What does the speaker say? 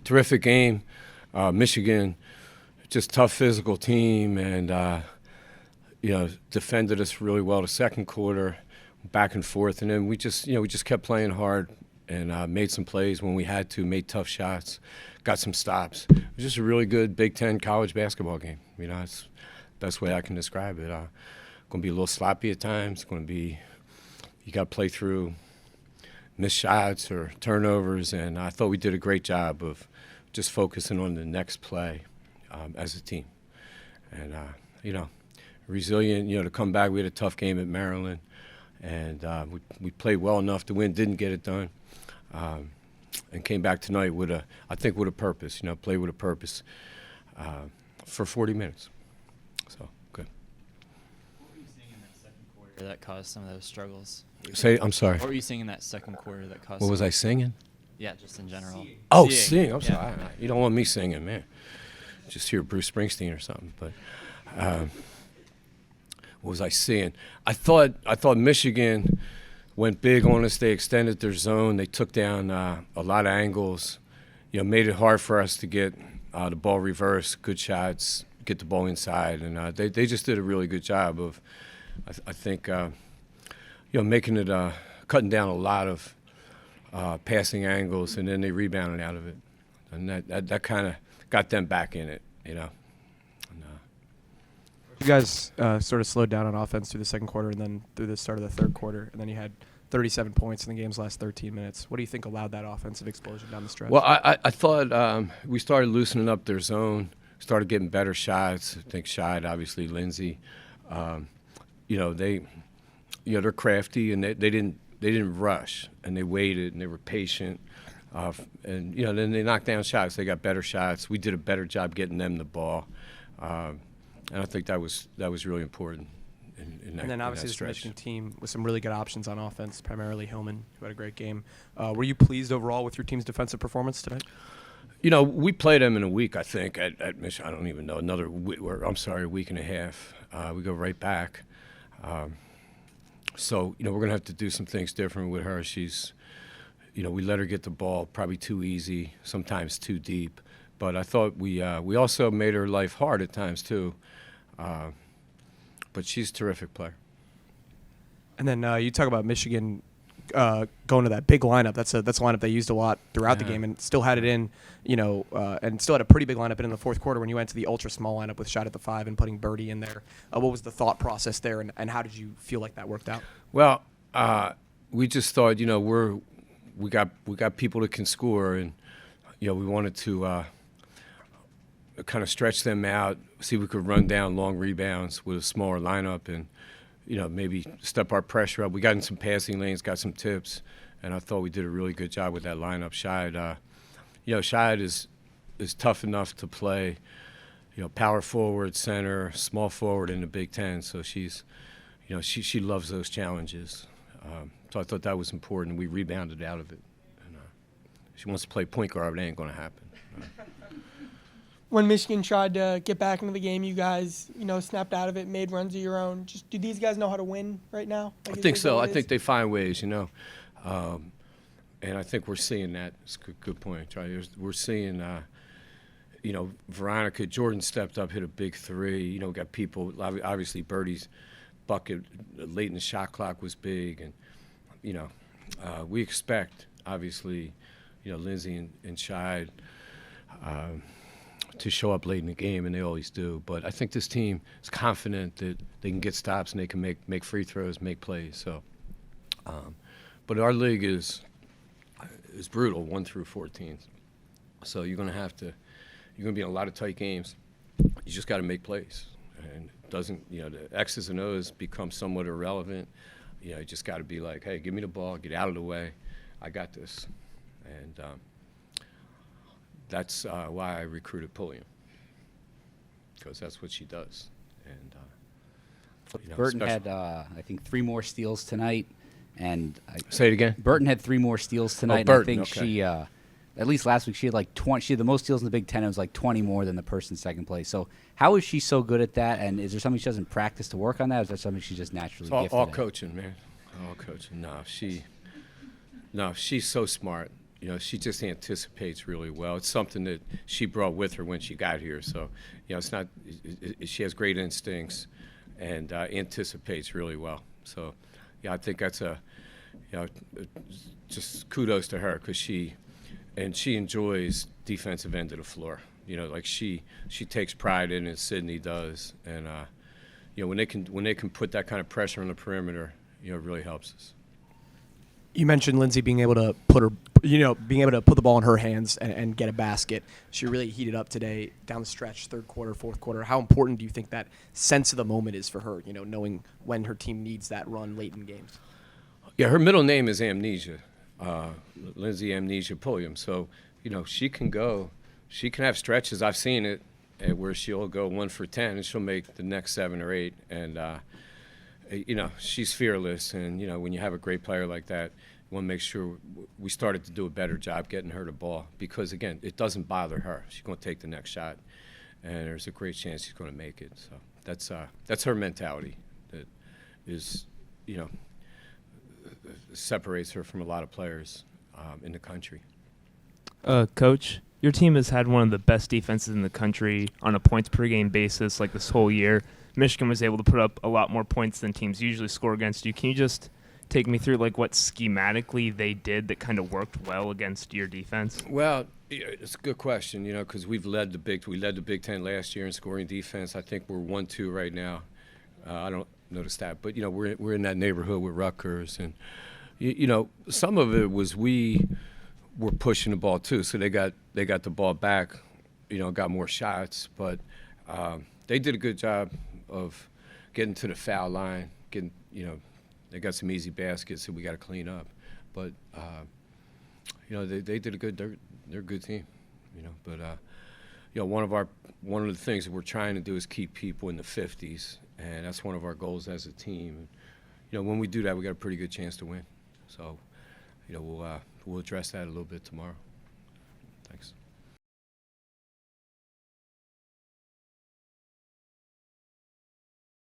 terrific game. Michigan, just tough physical team, and defended us really well the second quarter, back and forth, and then we just kept playing hard and made some plays when we had to, made tough shots, got some stops. It was just a really good Big Ten college basketball game. It's the best way I can describe it. Going to be a little sloppy at times. Going to be, you got to play through missed shots or turnovers, and I thought we did a great job of just focusing on the next play as a team. And, resilient, to come back. We had a tough game at Maryland, and we played well enough to win, didn't get it done, and came back tonight with a purpose, play with a purpose for 40 minutes. So, good. What were you seeing in that second quarter that caused some of those struggles? I'm sorry. What were you seeing in that second quarter that caused? What was I singing? Yeah, just in general. Oh, sing. I'm sorry. You don't want me singing, man. Just hear Bruce Springsteen or something. But what was I seeing? I thought Michigan went big on us. They extended their zone. They took down a lot of angles. Made it hard for us to get the ball reversed, good shots, get the ball inside, and they just did a really good job of, I think, making it, cutting down a lot of passing angles, and then they rebounded out of it, and that kind of got them back in it, And, you guys sort of slowed down on offense through the second quarter and then through the start of the third quarter, and then you had 37 points in the game's last 13 minutes. What do you think allowed that offensive explosion down the stretch? Well, I thought we started loosening up their zone, started getting better shots. I think Scheid, obviously Lindsey, they're crafty, and they didn't rush, and they waited, and they were patient, and then they knocked down shots. They got better shots. We did a better job getting them the ball, and I think that was really important. And then obviously this Michigan team with some really good options on offense, primarily Hillman, who had a great game. Were you pleased overall with your team's defensive performance tonight? We played them in a week, I think, at Michigan. I don't even know, a week and a half. We go right back. So, we're going to have to do some things different with her. She's, we let her get the ball probably too easy, sometimes too deep. But I thought we also made her life hard at times, too. But she's a terrific player. And then you talk about Michigan going to that big lineup. That's a lineup they used a lot throughout the game, and still had it in, and still had a pretty big lineup in the fourth quarter when you went to the ultra small lineup with Scheid at the 5 and putting Birdie in there. What was the thought process there, and how did you feel like that worked out? Well, we just thought, we got people that can score, and we wanted to kind of stretch them out, see if we could run down long rebounds with a smaller lineup, and maybe step our pressure up. We got in some passing lanes, got some tips, and I thought we did a really good job with that lineup. Scheid is tough enough to play, power forward, center, small forward in the Big Ten. So she's, she loves those challenges. So I thought that was important. We rebounded out of it. And she wants to play point guard, but it ain't going to happen. When Michigan tried to get back into the game, you guys, snapped out of it, made runs of your own. Just, do these guys know how to win right now? I think so. I think they find ways, and I think we're seeing that. It's a good point, right? We're seeing, Veronica, Jordan stepped up, hit a big three. Got people, obviously Birdie's bucket late in the shot clock was big, and, we expect, obviously, Lindsey and Scheid, to show up late in the game, and they always do. But I think this team is confident that they can get stops and they can make free throws, make plays. So, but our league is brutal, 1 through 14. So you're going to be in a lot of tight games. You just got to make plays, and it doesn't, the X's and O's become somewhat irrelevant. You just got to be like, hey, give me the ball, get out of the way, I got this, and. That's why I recruited Pulliam, because that's what she does. And Burton had, I think, 3 more steals tonight, and say it again. Burton had 3 more steals tonight. Oh, Burton, and I think okay. she, at least last week, she had like 20. She had the most steals in the Big Ten. It was like 20 more than the person second place. So how is she so good at that? And is there something she doesn't practice to work on that? Or is that something she just naturally gifted all at? coaching, man. All coaching. No, she's so smart. you know, she just anticipates really well. It's something that she brought with her when she got here. So, you know, it's not. She has great instincts and anticipates really well. So, yeah, I think that's just kudos to her because she enjoys defensive end of the floor. You know, like she takes pride in it. Sydney does, and you know, when they can put that kind of pressure on the perimeter, you know, it really helps us. You mentioned Lindsay being able to put the ball in her hands and get a basket. She really heated up today down the stretch, third quarter, fourth quarter. How important do you think that sense of the moment is for her, you know, knowing when her team needs that run late in games? Yeah, her middle name is Amnesia, Lindsay Amnesia Pulliam. So, you know, she can have stretches. I've seen it where she'll go 1 for 10 and she'll make the next 7 or 8. And, you know, she's fearless. And, you know, when you have a great player like that, you want to make sure we started to do a better job getting her the ball because, again, it doesn't bother her. She's going to take the next shot, and there's a great chance she's going to make it. So that's her mentality that is, you know, separates her from a lot of players in the country. Coach, your team has had one of the best defenses in the country on a points per game basis like this whole year. Michigan was able to put up a lot more points than teams usually score against you. Can you just take me through like what schematically they did that kind of worked well against your defense? Well, it's a good question, you know, because we led the Big Ten last year in scoring defense. I think we're 1-2 right now. I don't know the stat, but you know we're in that neighborhood with Rutgers, and you know some of it was we were pushing the ball too, so they got the ball back, you know, got more shots, but they did a good job of getting to the foul line, getting, you know, they got some easy baskets that we got to clean up, but you know they did a good. They're a good team, you know, but you know one of the things that we're trying to do is keep people in the 50s. And that's one of our goals as a team. And, you know, when we do that, we got a pretty good chance to win. So, you know, we'll address that a little bit tomorrow. Thanks.